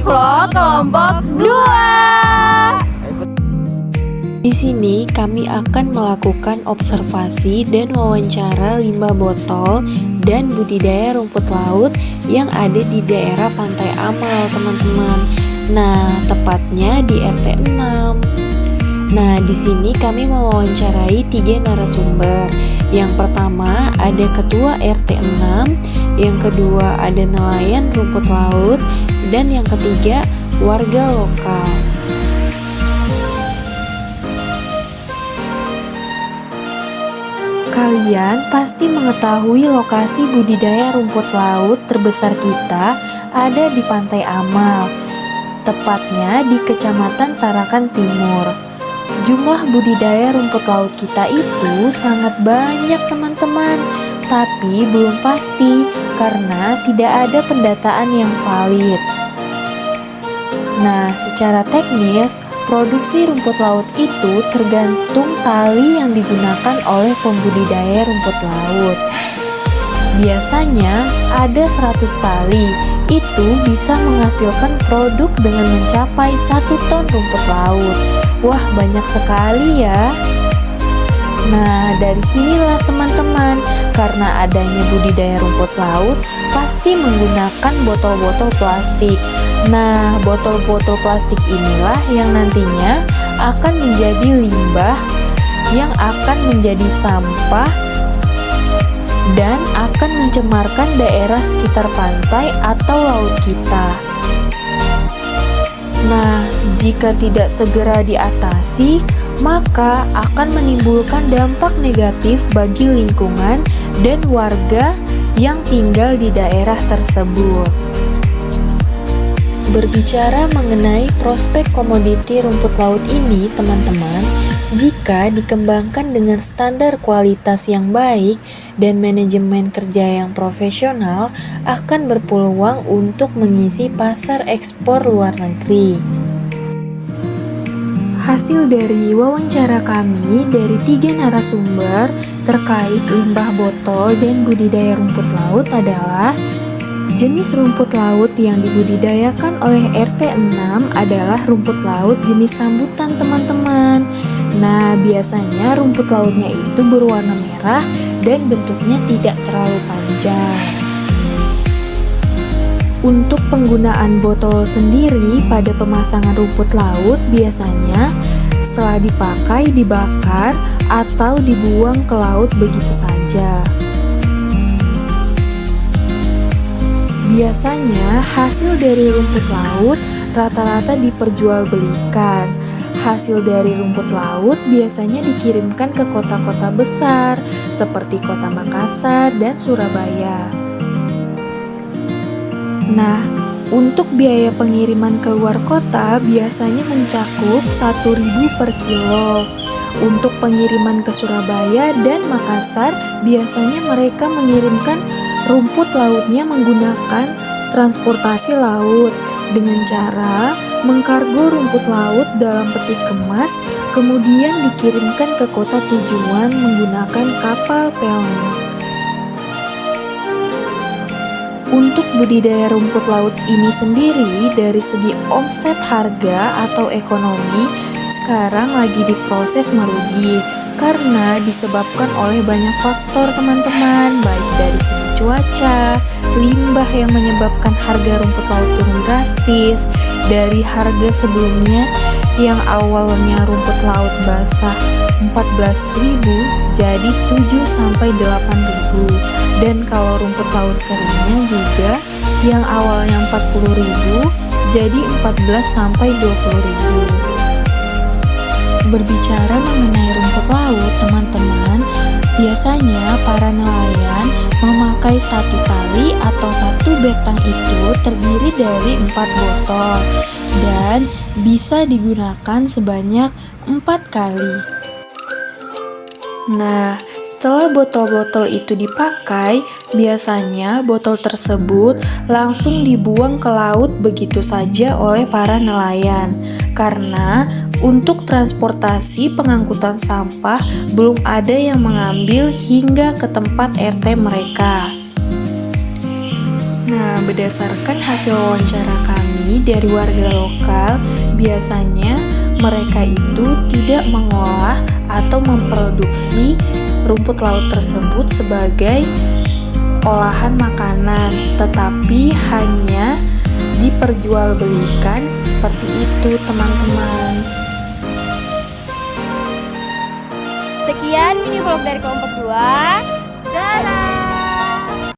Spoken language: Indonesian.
vlog kelompok 2. Di sini kami akan melakukan observasi dan wawancara limbah botol dan budidaya rumput laut yang ada di daerah Pantai Amal, teman-teman. Nah, tepatnya di RT 6. Nah, di sini kami mewawancarai 3 narasumber. Yang pertama ada ketua RT 6, yang kedua ada nelayan rumput laut, dan yang ketiga warga lokal. Kalian pasti mengetahui lokasi budidaya rumput laut terbesar kita ada di Pantai Amal, tepatnya di Kecamatan Tarakan Timur. Jumlah budidaya rumput laut kita itu sangat banyak, teman-teman, tapi belum pasti karena tidak ada pendataan yang valid. Nah, secara teknis, produksi rumput laut itu tergantung tali yang digunakan oleh pembudidaya rumput laut. Biasanya ada 100 tali, itu bisa menghasilkan produk dengan mencapai 1 ton rumput laut. Wah, banyak sekali ya. Nah, dari sinilah teman-teman, karena adanya budidaya rumput laut pasti menggunakan botol-botol plastik. Nah, botol-botol plastik inilah yang nantinya akan menjadi limbah yang akan menjadi sampah dan akan mencemarkan daerah sekitar pantai atau laut kita. Nah, jika tidak segera diatasi, maka akan menimbulkan dampak negatif bagi lingkungan dan warga yang tinggal di daerah tersebut. Berbicara mengenai prospek komoditi rumput laut ini, teman-teman, jika dikembangkan dengan standar kualitas yang baik dan manajemen kerja yang profesional, akan berpeluang untuk mengisi pasar ekspor luar negeri. Hasil dari wawancara kami dari 3 narasumber terkait limbah botol dan budidaya rumput laut adalah: jenis rumput laut yang dibudidayakan oleh RT 6 adalah rumput laut jenis sambutan, teman-teman. Nah, biasanya rumput lautnya itu berwarna merah dan bentuknya tidak terlalu panjang. Untuk penggunaan botol sendiri pada pemasangan rumput laut biasanya setelah dipakai dibakar atau dibuang ke laut begitu saja. Biasanya hasil dari rumput laut rata-rata diperjualbelikan. Hasil dari rumput laut biasanya dikirimkan ke kota-kota besar seperti Kota Makassar dan Surabaya. Nah, untuk biaya pengiriman ke luar kota biasanya mencakup 1.000 per kilo. Untuk pengiriman ke Surabaya dan Makassar biasanya mereka mengirimkan rumput lautnya menggunakan transportasi laut dengan cara mengkargo rumput laut dalam peti kemas, kemudian dikirimkan ke kota tujuan menggunakan kapal pelni. Untuk budidaya rumput laut ini sendiri dari segi omset harga atau ekonomi sekarang lagi diproses merugi karena disebabkan oleh banyak faktor, teman-teman, baik dari segi cuaca, limbah yang menyebabkan harga rumput laut turun drastis dari harga sebelumnya yang awalnya rumput laut basah 14.000 jadi 7-8.000, dan kalau rumput laut keringnya juga yang awalnya 40.000 jadi 14-20.000. Berbicara mengenai rumput laut, teman-teman, biasanya para nelayan memakai 1 tali atau 1 betang itu terdiri dari 4 botol dan bisa digunakan sebanyak 4 kali. Nah, setelah botol-botol itu dipakai, biasanya botol tersebut langsung dibuang ke laut begitu saja oleh para nelayan. Karena untuk transportasi pengangkutan sampah belum ada yang mengambil hingga ke tempat RT mereka. Nah, berdasarkan hasil wawancara kami ini dari warga lokal, biasanya mereka itu tidak mengolah atau memproduksi rumput laut tersebut sebagai olahan makanan, tetapi hanya diperjualbelikan seperti itu, teman-teman. Sekian mini vlog dari kelompok 2. Dadah.